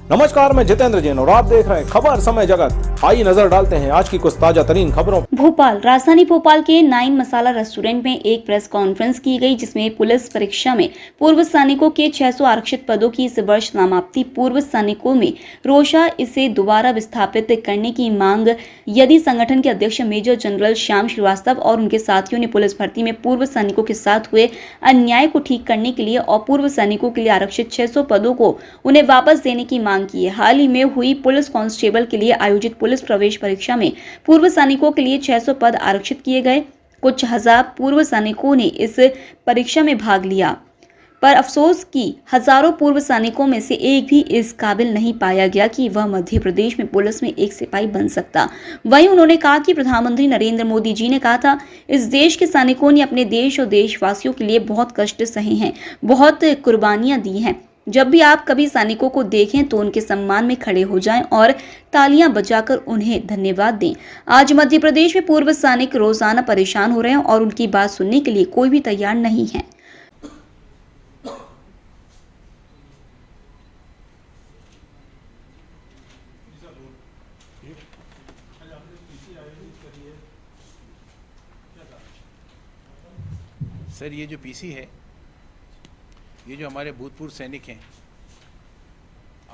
नमस्कार, मैं जितेंद्र जैन और आप देख रहे हैं खबर समय जगत। आइए नजर डालते हैं आज की कुछ ताजा तरीन खबरों। भोपाल राजधानी भोपाल के नाइन मसाला रेस्टोरेंट में एक प्रेस कॉन्फ्रेंस की गई, जिसमें पुलिस परीक्षा में पूर्व सैनिकों के 600 आरक्षित पदों की इस वर्ष नामांकित पूर्व सैनिकों में रोषा इसे दोबारा विस्थापित करने की मांग यदि संगठन के अध्यक्ष मेजर जनरल श्याम श्रीवास्तव और उनके साथियों ने पुलिस भर्ती में पूर्व सैनिकों के साथ हुए अन्याय को ठीक करने के लिए और पूर्व सैनिकों के लिए आरक्षित 600 पदों को उन्हें वापस देने की मांग की है। हाल ही में हुई पुलिस कांस्टेबल के लिए आयोजित पुलिस प्रवेश परीक्षा में पूर्व सैनिकों के लिए 600 पद आरक्षित किए गए। कुछ हजार पूर्व सैनिकों ने इस परीक्षा में भाग लिया, पर अफसोस कि हजारों पूर्व सैनिकों में से एक भी इस काबिल नहीं पाया गया कि वह मध्य प्रदेश में पुलिस में एक सिपाही बन सकता। वहीं उन्होंने कहा कि प्रधानमंत्री नरेंद्र मोदी जी ने कहा था, इस देश के सैनिकों ने अपने देश और देशवासियों के लिए बहुत कष्ट सहे हैं, बहुत कुर्बानियां दी हैं। जब भी आप कभी सैनिकों को देखें तो उनके सम्मान में खड़े हो जाएं और तालियां बजाकर उन्हें धन्यवाद दें। आज मध्य प्रदेश में पूर्व सैनिक रोजाना परेशान हो रहे हैं और उनकी बात सुनने के लिए कोई भी तैयार नहीं है। सर, ये जो पीसी है, ये जो हमारे भूतपूर्व सैनिक हैं,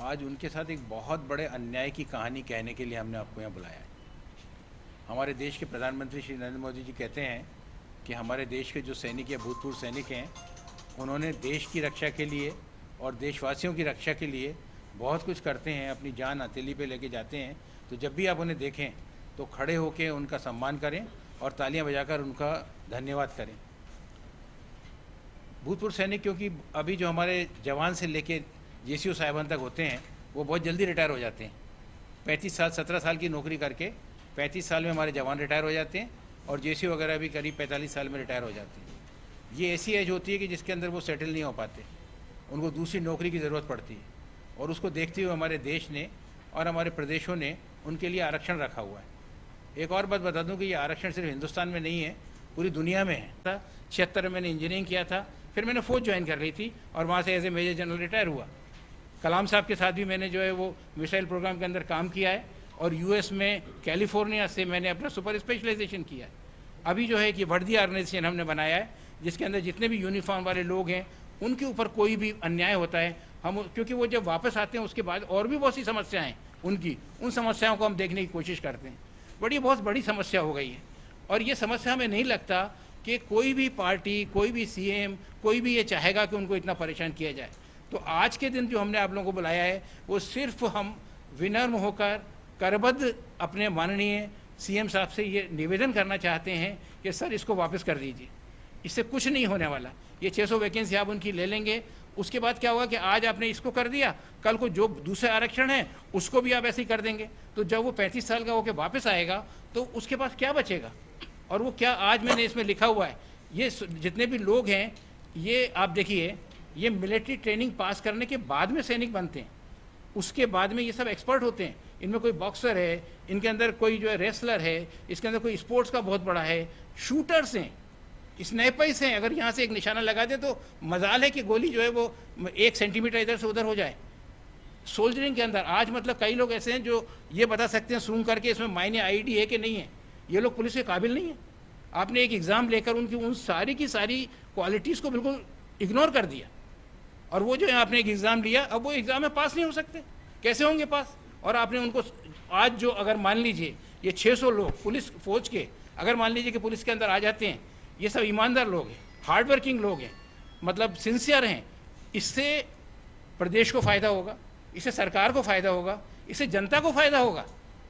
आज उनके साथ एक बहुत बड़े अन्याय की कहानी कहने के लिए हमने आपको यहाँ बुलाया है। हमारे देश के प्रधानमंत्री श्री नरेंद्र मोदी जी कहते हैं कि हमारे देश के जो सैनिक या भूतपूर्व सैनिक हैं, उन्होंने देश की रक्षा के लिए और देशवासियों की रक्षा के लिए बहुत कुछ करते हैं, अपनी जान हथेली पे लेके जाते हैं। तो जब भी आप उन्हें देखें तो खड़े होकर उनका सम्मान करें और तालियाँ बजाकर उनका धन्यवाद करें। भूतपूर्व सैनिक, क्योंकि अभी जो हमारे जवान से लेके जेसीओ साहिबान तक होते हैं, वो बहुत जल्दी रिटायर हो जाते हैं। 35 साल 17 साल की नौकरी करके 35 साल में हमारे जवान रिटायर हो जाते हैं और जेसीओ वगैरह भी करीब 45 साल में रिटायर हो जाते हैं। ये ऐसी एज होती है कि जिसके अंदर वो सेटल नहीं हो पाते, उनको दूसरी नौकरी की ज़रूरत पड़ती है। और उसको देखते हुए हमारे देश ने और हमारे प्रदेशों ने उनके लिए आरक्षण रखा हुआ है। एक और बात बता दूँ कि ये आरक्षण सिर्फ हिंदुस्तान में नहीं है, पूरी दुनिया में है। 76 में मैंने इंजीनियरिंग किया था, फिर मैंने फौज ज्वाइन कर ली थी और वहाँ से as a major general retire हुआ। कलाम साहब के साथ भी मैंने जो है वो मिसाइल प्रोग्राम के अंदर काम किया है और यूएस में कैलिफोर्निया से मैंने अपना सुपर स्पेशलाइजेशन किया है। अभी जो है कि वर्दी ऑर्गेनाइजेशन हमने बनाया है, जिसके अंदर जितने भी यूनिफॉर्म वाले लोग हैं उनके ऊपर कोई भी अन्याय होता है, हम, क्योंकि वो जब वापस आते हैं उसके बाद और भी बहुत सी समस्याएँ हैं उनकी, उन समस्याओं को हम देखने की कोशिश करते हैं। बट ये बहुत बड़ी समस्या हो गई है और ये समस्या हमें नहीं लगता कि कोई भी पार्टी, कोई भी सीएम, कोई भी ये चाहेगा कि उनको इतना परेशान किया जाए। तो आज के दिन जो हमने आप लोगों को बुलाया है, वो सिर्फ हम विनम्र होकर करबद्ध अपने माननीय सीएम साहब से ये निवेदन करना चाहते हैं कि सर इसको वापस कर दीजिए, इससे कुछ नहीं होने वाला। ये 600 वैकेंसी आप उनकी ले लेंगे, उसके बाद क्या होगा कि आज आपने इसको कर दिया, कल को जो दूसरे आरक्षण है उसको भी आप ऐसे ही कर देंगे। तो जब वो 35 साल का होकर वापस आएगा तो उसके पास क्या बचेगा? और वो क्या आज मैंने इसमें लिखा हुआ है, ये जितने भी लोग हैं, ये आप देखिए, ये मिलिट्री ट्रेनिंग पास करने के बाद में सैनिक बनते हैं, उसके बाद में ये सब एक्सपर्ट होते हैं। इनमें कोई बॉक्सर है, इनके अंदर कोई जो है रेसलर है, इसके अंदर कोई स्पोर्ट्स का बहुत बड़ा है, शूटर्स हैं, स्नाइपर्स हैं। अगर यहाँ से एक निशाना लगा दे तो मजाल है कि गोली जो है वो 1 सेंटीमीटर इधर से उधर हो जाए। सोल्जरिंग के अंदर आज मतलब कई लोग ऐसे हैं जो ये बता सकते हैं सूंघ करके इसमें मायने आईडी है कि नहीं है। ये लोग पुलिस के काबिल नहीं है। आपने एक एग्ज़ाम लेकर उनकी उन सारी की सारी क्वालिटीज़ को बिल्कुल इग्नोर कर दिया और वो जो है आपने एक एग्ज़ाम लिया, अब वो एग्ज़ाम में पास नहीं हो सकते, कैसे होंगे पास? और आपने उनको आज जो, अगर मान लीजिए ये 600 लोग पुलिस फौज के, अगर मान लीजिए कि पुलिस के अंदर आ जाते हैं, ये सब ईमानदार लोग हैं, हार्ड वर्किंग लोग हैं, मतलब सिंसियर हैं, इससे प्रदेश को फ़ायदा होगा, इससे सरकार को फ़ायदा होगा, इससे जनता को फ़ायदा होगा।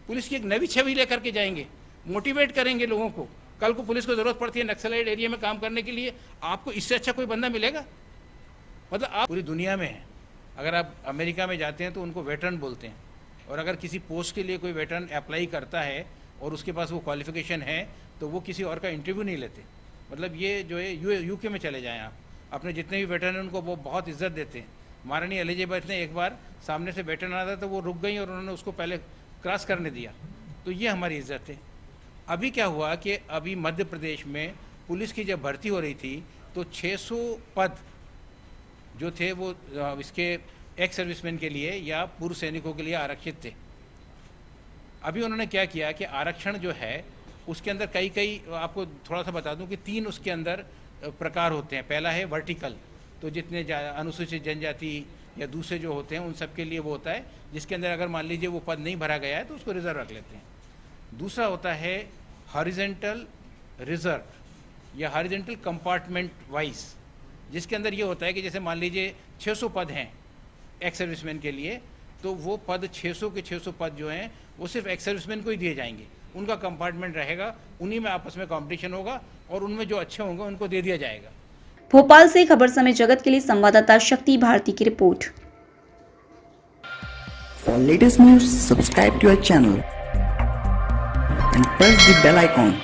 पुलिस की एक नई छवि लेकर के जाएंगे, मोटिवेट करेंगे लोगों को। कल को पुलिस को ज़रूरत पड़ती है नक्सलाइट एरिया में काम करने के लिए, आपको इससे अच्छा कोई बंदा मिलेगा? मतलब आप पूरी दुनिया में हैं, अगर आप अमेरिका में जाते हैं तो उनको वेटरन बोलते हैं, और अगर किसी पोस्ट के लिए कोई वेटरन अप्लाई करता है और उसके पास वो क्वालिफिकेशन है तो वो किसी और का इंटरव्यू नहीं लेते। मतलब ये जो है यूके में चले जाएँ आप, अपने जितने भी वेटरन हैं उनको वो बहुत इज्जत देते हैं। महारानी एलिजाबेथ ने एक बार सामने से वेटरन आया था तो वो रुक गई और उन्होंने उसको पहले क्रॉस करने दिया। तो ये हमारी इज्जत है। अभी क्या हुआ कि अभी मध्य प्रदेश में पुलिस की जब भर्ती हो रही थी तो 600 पद जो थे वो इसके एक्स सर्विसमैन के लिए या पूर्व सैनिकों के लिए आरक्षित थे। अभी उन्होंने क्या किया कि आरक्षण जो है उसके अंदर कई आपको थोड़ा सा बता दूं कि 3 उसके अंदर प्रकार होते हैं। पहला है वर्टिकल, तो जितने अनुसूचित जनजाति या दूसरे जो होते हैं उन सब के लिए वो होता है, जिसके अंदर अगर मान लीजिए वो पद नहीं भरा गया है तो उसको रिजर्व रख लेते हैं। दूसरा होता है हॉरिजेंटल रिजर्व या हॉरिजेंटल कंपार्टमेंट वाइज, जिसके अंदर ये होता है कि जैसे मान लीजिए 600 पद हैं एक्स सर्विसमैन के लिए, तो वो पद 600 के 600 पद जो हैं वो सिर्फ एक्स सर्विसमैन को ही दिए जाएंगे। उनका कंपार्टमेंट रहेगा, उन्हीं में आपस में कंपटीशन होगा और उनमें जो अच्छे होंगे उनको दे दिया जाएगा। भोपाल से खबर समय जगत के लिए संवाददाता शक्ति भारती की report. For latest news, subscribe to our channel and press the bell icon.